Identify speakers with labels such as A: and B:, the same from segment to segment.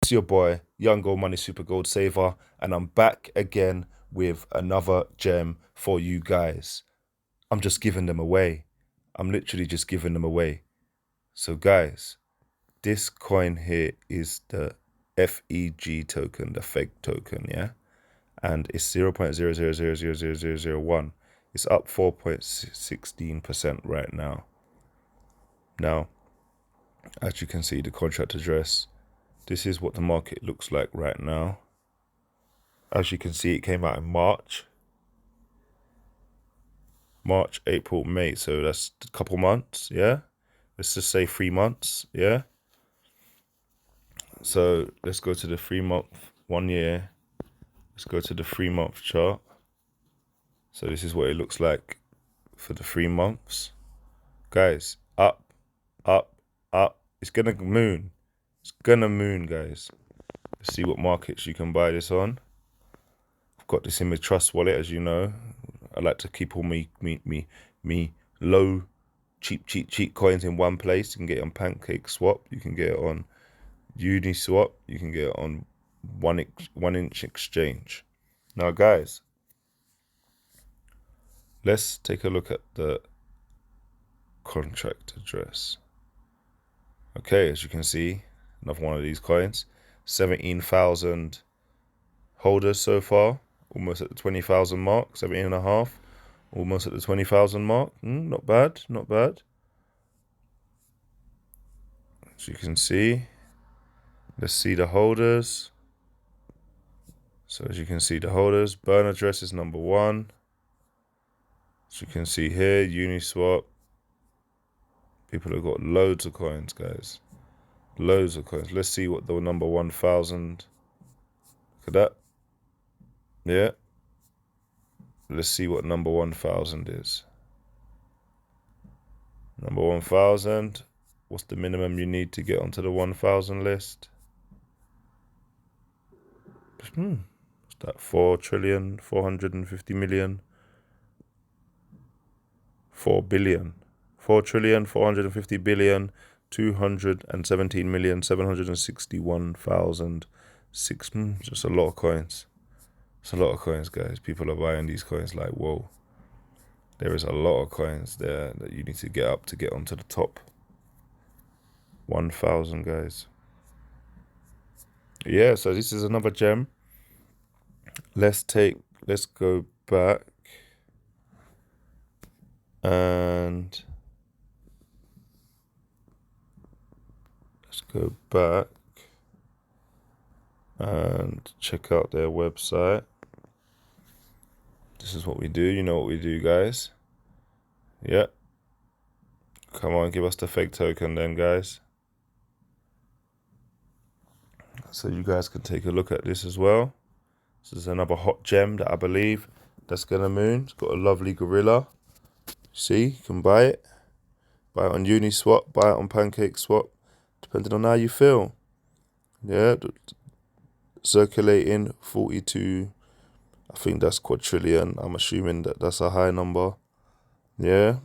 A: It's your boy, Young Gold Money Super Gold Saver, and I'm back again with another gem for you guys. I'm just giving them away. I'm literally just giving them away. So guys, this coin here is the FEG token, the feg token, yeah? And it's 0.0000001. It's up 4.16% right now. Now, as you can see, the contract address, this is what the market looks like right now. As you can see, it came out in March, April, May. So that's a couple months, yeah? Let's just say 3 months, yeah? So let's go to the 3-month, 1 year. Let's go to the 3-month chart. So this is what it looks like for the 3 months. Guys, up, up, up. It's gonna moon. It's gonna moon, guys. Let's see what markets you can buy this on. I've got this in my trust wallet, as you know. I like to keep all me low, cheap coins in one place. You can get it on PancakeSwap. You can get it on Uniswap. You can get it on one inch exchange. Now, guys, let's take a look at the contract address. Okay, as you can see, another one of these coins. 17,000 holders so far. Almost at the 20,000 mark. 17 and a half. Almost at the 20,000 mark. Not bad, not bad. As you can see, let's see the holders. So as you can see, the holders, burn address is number 1. As you can see here, Uniswap. People have got loads of coins, guys. Loads of coins. Let's see what the number 1,000. Look at that. Yeah. Let's see what number 1,000 is. Number 1,000. What's the minimum you need to get onto the 1,000 list? What's that? 4,450,000,000. 4 billion. 4,450,000,000,000. 217,761,006. Just a lot of coins. It's a lot of coins, guys. People are buying these coins like, whoa. There is a lot of coins there that you need to get up to get onto the top 1,000, guys. Yeah, so this is another gem. Let's go back and check out their website. This is what we do. You know what we do, guys. Yeah. Come on, give us the fake token then, guys. So you guys can take a look at this as well. This is another hot gem that I believe that's gonna moon. It's got a lovely gorilla. See, you can buy it. Buy it on Uniswap, buy it on PancakeSwap, depending on how you feel. Yeah, circulating 42, I think that's quadrillion. I'm assuming that that's a high number. Yeah,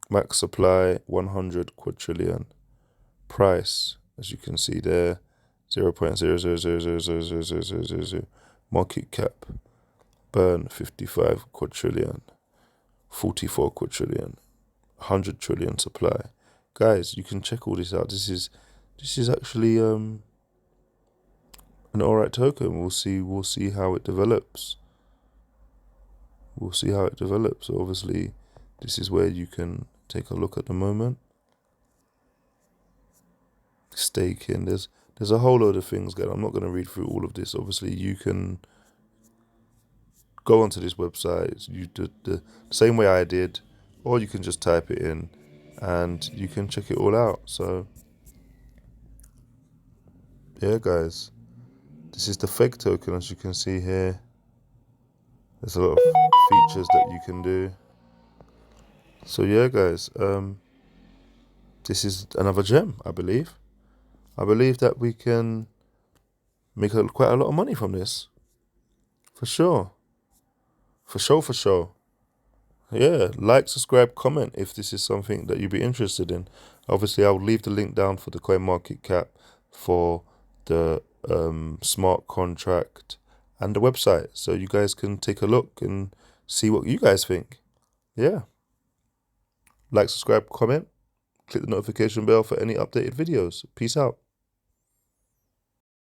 A: max supply 100 quadrillion. Price, as you can see there, 0.000000000. Market cap, burn 55 quadrillion, 44 quadrillion. 100 trillion supply. Guys, you can check all this out. This is actually an alright token. We'll see how it develops. Obviously, this is where you can take a look at the moment. Staking. There's a whole load of things, guys. I'm not going to read through all of this. Obviously, you can go onto this website. You do the same way I did, or you can just type it in and you can check it all out. So yeah, guys, this is the fake token. As you can see here, there's a lot of features that you can do. So yeah, guys, this is another gem. I believe that we can make quite a lot of money from this, for sure. Yeah, like, subscribe, comment if this is something that you'd be interested in. Obviously, I'll leave the link down for the coinmarketcap for the smart contract, and the website, so you guys can take a look and see what you guys think. Yeah. Like, subscribe, comment, click the notification bell for any updated videos. Peace out.